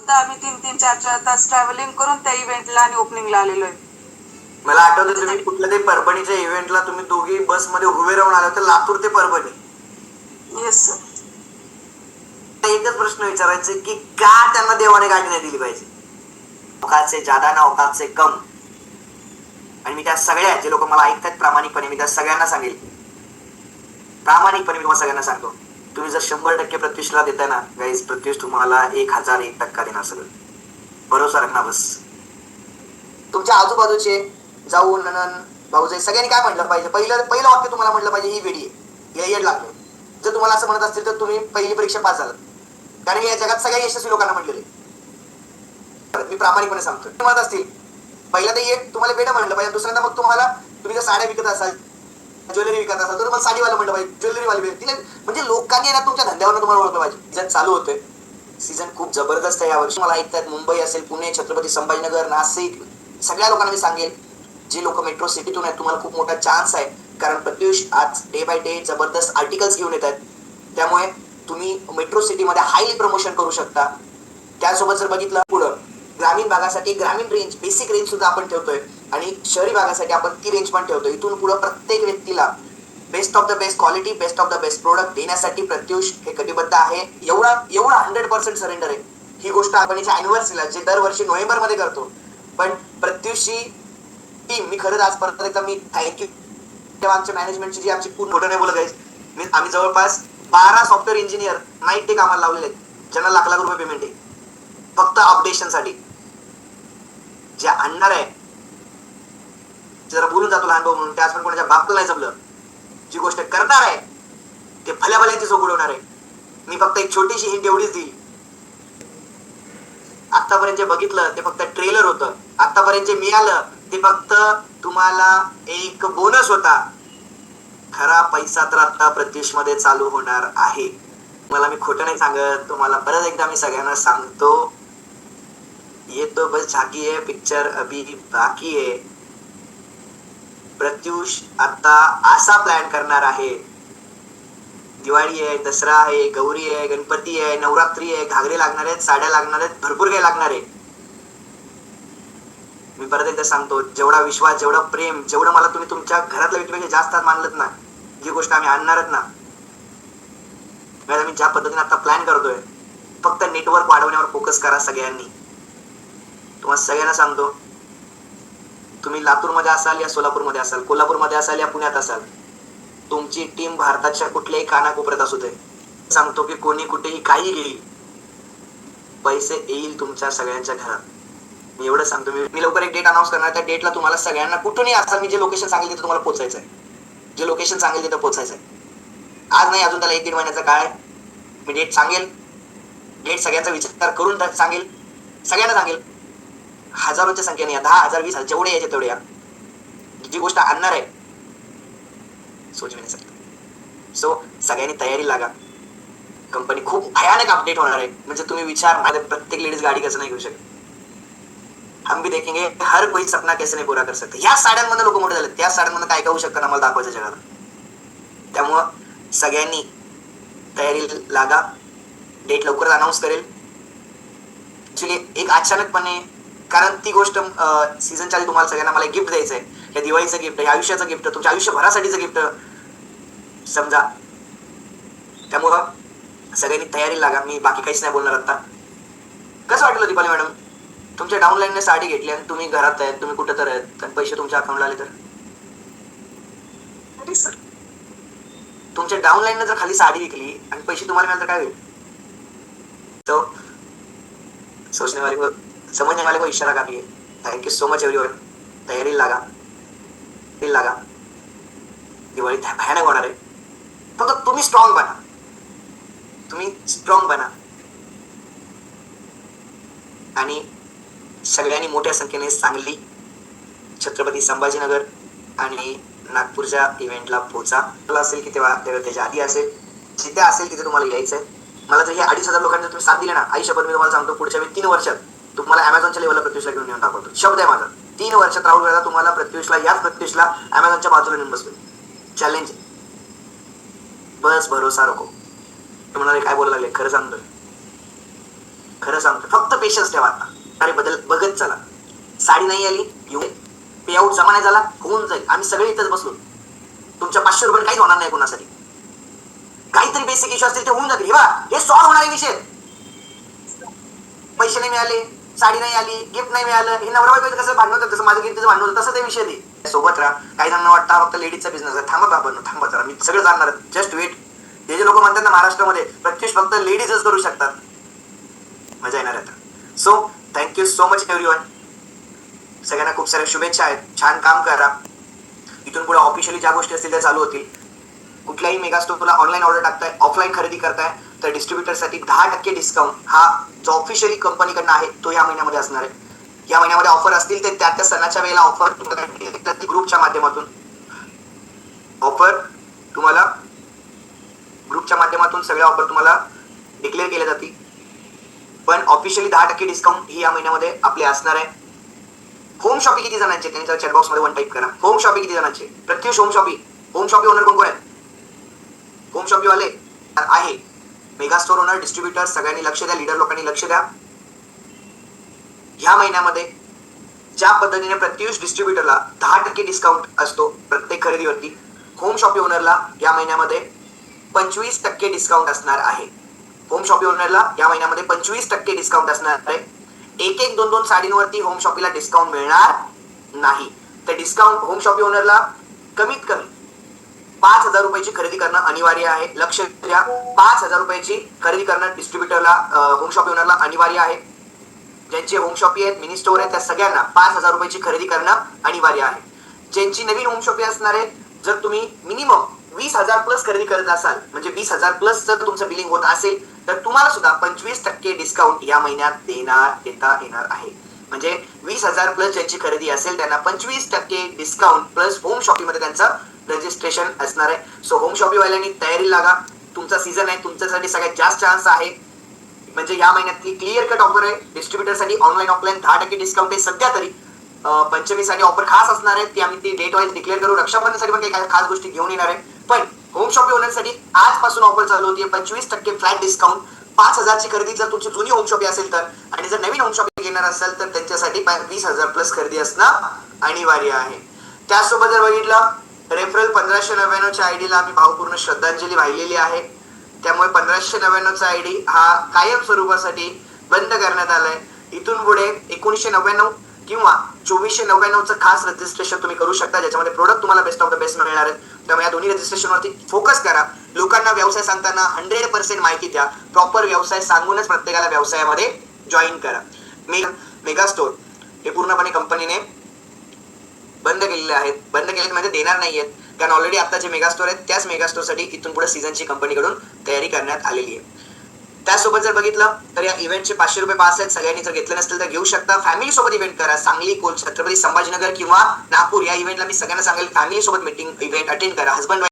आता आम्ही 3-3, 4-4 तास ट्रॅव्हलिंग करून त्या इव्हेंटला आणि ओपनिंगला आलेलो आहे. मला आठवतं तुम्ही कुठल्या तरी परभणीच्या इव्हेंटला तुम्ही दोघी बसमध्ये उभे राहून आले होते, लातूर ते परभणी. Yes sir. एकच प्रश्न विचारायचे की का त्यांना देवाने गाडी नाही दिली पाहिजे? औकात से ज्यादा ना औकात से कम. आणि मी त्या सगळ्या जे लोक मला ऐकतात प्रामाणिकपणे मी त्या सगळ्यांना सांगेल, प्रामाणिकपणे मी तुम्हाला सगळ्यांना सांगतो, तुम्ही जर 100% प्रत्युषला देताय ना गाईज, प्रत्युष तुम्हाला 1001% देणार सगळं. भरोसा रखना बस. तुमच्या आजूबाजूचे जाऊ ननन भाऊजे सगळ्यांनी काय म्हटलं पाहिजे? पहिलं वाक्य तुम्हाला म्हटलं पाहिजे ही वेडी आहे, या येड लागलं. जर तुम्हाला असं म्हणत असतील तर तुम्ही पहिली परीक्षा पास झालात, कारण मी या जगात सगळ्या यशस्वी लोकांना म्हटलेले. मी प्रामाणिकपणे सांगतो, म्हणत असतील पहिल्यांदा एक तुम्हाला वेडं म्हणलं पाहिजे, दुसऱ्यांदा मग तुम्हाला तुम्ही जर साड्या विकत असाल, ज्वेलरी विकत असाल तर तुम्हाला साडीवाला म्हणलं पाहिजे, ज्वेलरीवाले तिला म्हणजे लोकांनी ना तुमच्या धंद्यावर तुम्हाला ओळखलं पाहिजे. सीझन चालू होतोय, सीझन खूप जबरदस्त आहे यावर्षी. मला ऐकतात मुंबई असेल, पुणे, छत्रपती संभाजीनगर, नाशिक, सगळ्या लोकांना मी सांगेल जे लोक मेट्रो सिटीतून आहेत तुम्हाला खूप मोठा चान्स आहे, कारण प्रत्युष आज डे बाय डे जबरदस्त आर्टिकल्स घेऊन येत आहेत. त्यामुळे तुम्ही मेट्रो सिटीमध्ये हायली प्रमोशन करू शकता. त्यासोबत जर बघितलं पुढं ग्रामीण भागासाठी ग्रामीण रेंज बेसिक रेंज सुद्धा आपण ठेवतोय आणि शहरी भागासाठी आपण ती रेंज पण ठेवतोय. इथून पुढे प्रत्येक व्यक्तीला best of the best quality, best of the best product देण्यासाठी प्रत्युष हे कटिबद्ध आहे. एवढा 100% सरेंडर आहे. ही गोष्ट आपण याच्या अॅनिव्हर्सरीला जे दरवर्षी नोव्हेंबरमध्ये करतो, पण प्रत्युषची टीम मी खरंच आज परत एकदा मी थँक्यू. आमच्या मॅनेजमेंटची जी आमची पूर्ण मोठं नाही बोलत आहे, आम्ही जवळपास 12 सॉफ्टवेअर इंजिनियर नाईट ते कामाला लावलेले आहेत, ज्यांना लाख लाख रुपये पेमेंट आहे फक्त अपडेशनसाठी. जे आणणार आहे जरा बोलून जातो लहान भाऊ म्हणून, त्याच पण कोणाच्या बापला नाही जमलं, जी गोष्ट करणार आहे ते भल्या भल्यांची झोप उडवणार आहे. मी फक्त एक छोटीशी हिंट एवढीच दिली, आतापर्यंत जे बघितलं ते फक्त ट्रेलर होतं, आतापर्यंत जे मिळालं ते फक्त तुम्हाला एक बोनस होता. खरा पैसा तर आता प्रत्युष मध्ये चालू होणार आहे. मला मी खोटं नाही सांगत, तुम्हाला परत एकदा मी सगळ्यांना सांगतो, ये तो बस झाकी है, पिक्चर अभी बाकी है. प्रत्युष आता असा प्लॅन करणार आहे, दिवाळी आहे, दसरा आहे, गौरी आहे, गणपती आहे, नवरात्री आहे, घागरे लागणार आहेत, साड्या लागणार आहेत, भरपूर काही लागणार आहे. मी परत एकदा सांगतो, जेवढा विश्वास, जेवढं प्रेम, जेवढं मला तुम्ही तुमच्या घरातल्या व्यक्तीपेक्षा जास्त मानलत ना, जी गोष्ट आम्ही आणणारच ना, मी ज्या पद्धतीने आता प्लॅन करतोय, फक्त नेटवर्क वाढवण्यावर फोकस करा सगळ्यांनी. तुम्हाला सगळ्यांना सांगतो, तुम्ही लातूरमध्ये असाल या सोलापूरमध्ये असाल, कोल्हापूरमध्ये असाल या पुण्यात असाल, तुमची टीम भारताच्या कुठल्याही कानाकोपऱ्यात असू दे, सांगतो की कोणी कुठेही काही गेली, पैसे येईल तुमच्या सगळ्यांच्या घरात. मी एवढं सांगतो. मी लवकर एक डेट अनाऊन्स करणार, त्या डेटला तुम्हाला सगळ्यांना कुठूनही असाल, मी जे लोकेशन सांगेल तिथं तुम्हाला पोहोचायचं आहे, जे लोकेशन सांगेल तिथं पोहोचायचं आहे. आज नाही, अजून त्याला 1-1.5 महिन्याचा काळ आहे. मी डेट सांगेल, डेट सगळ्यांचा विचार करून सांगेल, सगळ्यांना सांगेल. हजारोच्या संख्येने या, 10,000 20,000 जेवढे यायचे तेवढे या. जी गोष्ट आणणार आहे सोचविण्यासाठी. सो सगळ्यांनी तयारी लागा. कंपनी खूप भयानक अपडेट होणार आहे, म्हणजे तुम्ही विचार, प्रत्येक लेडीज गाडी कसं नाही घेऊ शकत. हम भी देखेंगे हर कोई सपना कैसे नहीं पूरा कर सकते. या साड्यांमध्ये लोक मोठे झाले, त्या साड्यांमध्ये काय होऊ शकतं आम्हाला दाखवायचं जगाला. त्यामुळं सगळ्यांनी तयारी लागा. डेट लवकरच अनाऊन्स करेल. ऍक्च्युली एक अचानकपणे, कारण ती गोष्ट सीझनच्या आधी तुम्हाला सगळ्यांना मला गिफ्ट द्यायचं आहे. या दिवाळीचं गिफ्ट, या आयुष्याचं गिफ्ट, तुमच्या आयुष्यभरासाठीचं गिफ्ट समजा. त्यामुळं सगळ्यांनी तयारी लागा. मी बाकी काहीच नाही बोलणार आता. कसं वाटलं दीपाली मॅडम, तुमच्या डाऊनलाईनने साडी घेतली आणि तुम्ही घरात आहेत, तुम्ही कुठं तर आहेत, आणि पैसे तुमच्या अकाउंटला आले तर? अरे सर, तुमच्या डाऊनलाईनने जर खाली साडी विकली आणि पैसे तुम्हाला मिळाले तर काय होईल? तो सोचने वाले को, समझने वाले को इशारा काफी है. Thank you so much everyone. तयारी लागा, लागा. दिवाळी भयानक होणार आहे. फक्त तुम्ही स्ट्रॉंग बना, तुम्ही स्ट्रॉंग बना आणि सगळ्यांनी मोठ्या संख्येने सांगली, छत्रपती संभाजीनगर आणि नागपूरच्या इव्हेंटला पोहोचा. असेल की तेव्हा त्याच्या आधी असेल, जिथे असेल तिथे तुम्हाला यायचं आहे. मला जर हे 2,500 लोकांना तुम्ही साथ दिले ना, आयुष्यभर मी तुम्हाला सांगतो, पुढच्या 3 वर्षात तुम्हाला अमेझॉनच्या लेवलला प्रत्युषला घेऊन येऊन दाखवतो. शब्द आहे माझा. 3 वर्षात राहुल वेळा तुम्हाला प्रत्युषला, याच प्रत्युषला अमेझॉनच्या बाजूला नेऊन बसवेल. चॅलेंज, बस भरोसा रखो. म्हणाले काय बोलायला लागले, खरं सांगतोय. खरं सांगतो, फक्त पेशन्स ठेवा आता. अरे बदल बघत चला. साडी नाही आली घेऊन पे आउट जमा नाही झाला होऊन जाईल. आम्ही सगळे इथंच बसलो. तुमच्या 500 रुपये काहीच होणार नाही कोणासाठी. काहीतरी बेसिक इश्यू असतील ते होऊन जातील. हे सॉल्व्ह होणारे विषय. पैसे नाही मिळाले, साडी नाही आली, गिफ्ट नाही मिळालं, हे नवरा बायको कसं भांडण होतं, तसं माझं गिफ्टचं भांडण होतं, तसं ते विषय दे. सोबत राहा. काही जणांना वाटतं फक्त लेडीजचा बिझनेस आहे. थांबा बाबा, थांबा जरा, मी सगळं जाणणार. Just weight. हे जे लोक म्हणतात ना महाराष्ट्रामध्ये प्रत्युष फक्त लेडीजच करू शकतात, मजा येणार आता. So thank you so much everyone. सगळ्यांना खूप साऱ्या शुभेच्छा आहेत. छान काम करा. इथून पुढे ऑफिशियली ज्या गोष्टी असतील त्या चालू होतील. कुठल्याही मेगा स्टोरला ऑनलाईन ऑर्डर टाकताय, ऑफलाईन खरेदी करताय तर डिस्ट्रीब्युटरसाठी 10% डिस्काउंट हा जो ऑफिशियली कंपनीकडनं आहे तो या महिन्यामध्ये असणार आहे. या महिन्यामध्ये ऑफर असतील ते त्या सणाच्या वेळेला ऑफर ग्रुपच्या माध्यमातून सगळ्या ऑफर तुम्हाला डिक्लेअर केल्या जातील. पण ऑफिशियली 10% डिस्काउंट ही या महिन्यामध्ये आपले असणार आहे. होम शॉपिंग किती जणांचे त्यांच्या चॅटबॉक्स मध्ये वन टाईप करा. होम शॉपिंग किती जणांचे? प्रत्युष होम शॉपिंग ओनर कोण कोण आहे? होम शॉपिंग वाले आहे. मेगा स्टोर ओनर, डिस्ट्रीब्युटर सगळ्यांनी लक्ष द्या. लीडर लोकांनी लक्ष द्या. ह्या महिन्यामध्ये ज्या पद्धतीने प्रत्युष डिस्ट्रीब्युटरला 10% डिस्काउंट असतो प्रत्येक खरेदीवरती, होम शॉपिंग ओनरला या महिन्यामध्ये 25% डिस्काउंट असणार आहे. होम शॉपिंग ओनरला या महिन्यामध्ये 25% डिस्काउंट असणार आहे. एक 2 साडींवरती होम शॉपिंगला डिस्काउंट मिळणार नाही. तर डिस्काउंट होम शॉपिंग ओनरला कमीत कमी 5,000 रुपयाची खरेदी करणं अनिवार्य आहे. लक्ष द्या, 5,000 रुपयाची खरेदी करणं डिस्ट्रीब्युटरला होम शॉपिंग ओनरला अनिवार्य आहे. ज्यांचे होम शॉपिंग आहेत, मिनी स्टोअर आहेत, त्या सगळ्यांना 5,000 रुपयाची खरेदी करणं अनिवार्य आहे. ज्यांची नवीन होम शॉपिंग असणार आहे, जर तुम्ही मिनिमम 20,000 प्लस खरेदी करत असाल, म्हणजे 20,000 प्लस जर तुमचं बिलिंग होत असेल तर तुम्हाला सुद्धा 25% डिस्काउंट या महिन्यात देता येणार आहे. म्हणजे 20,000 प्लस ज्यांची खरेदी असेल त्यांना 25% डिस्काउंट प्लस होम शॉपिंग मध्ये त्यांचं रजिस्ट्रेशन असणार आहे. सो होम शॉपिंग वाल्यांनी तयारी लागा. तुमचा सीझन आहे, तुमच्यासाठी सगळ्यात जास्त चान्स आहे. म्हणजे या महिन्यातली क्लिअर कट ऑफर आहे. डिस्ट्रीब्युटरसाठी ऑनलाईन ऑफलाईन 10% डिस्काउंट आहे सध्या तरी. पंचमीसाठी ऑफर खास असणार आहे, ती आम्ही ती डेट वाईज डिक्लेअर करू. रक्षाबंधनसाठी पण काही खास गोष्टी घेऊन येणार आहे. पण होम शॉपिंग ओनरसाठी आजपासून ऑफर चालू होती. 25% फ्लॅट डिस्काउंट. 5,000 ची खरेदी जर तुमची जुनी होम शॉपिंग असेल तर, आणि जर नवीन होम शॉपिंग घेणार असेल तर त्यांच्यासाठी 20,000 प्लस खरेदी असणं अनिवार्य आहे. त्याचसोबत जर बघितलं, रेफरल 1599च्या आयडीला आम्ही भावपूर्ण श्रद्धांजली वाहिलेली आहे. त्यामुळे 1599चा आयडी हा कायम स्वरूपासाठी बंद करण्यात आलाय. इथून पुढे 1999 किंवा 2499चं खास रजिस्ट्रेशन तुम्ही करू शकता, ज्याच्यामध्ये प्रोडक्ट तुम्हाला बेस्ट ऑफ द बेस्ट मिळणार आहेत. त्यामुळे या दोन्ही रजिस्ट्रेशनवरती फोकस करा. लोकांना व्यवसाय सांगताना 100% माहिती द्या. प्रॉपर व्यवसाय सांगूनच प्रत्येकाला व्यवसायामध्ये जॉईन करा. मेगा स्टोर हे पूर्णपणे कंपनीने बंद केलेले आहेत. बंद केले म्हणजे देणार नाहीयेत, कारण ऑलरेडी आता जे मेगा स्टोर आहेत त्याच मेगा स्टोरसाठी इथून पुढे सीझनची कंपनीकडून तयारी करण्यात आलेली आहे. त्यासोबत जर बघितलं तर या इव्हेंटचे 500 रुपये पास आहेत. सगळ्यांनी जर घेतले नसतील तर घेऊ शकता. फॅमिली सोबत इव्हेंट करा. सांगली, छत्रपती संभाजीनगर किंवा नागपूर या इव्हेंटला मी सगळ्यांना सांगेल फॅमिली सोबत मीटिंग इव्हेंट अटेंड करा. हसबंड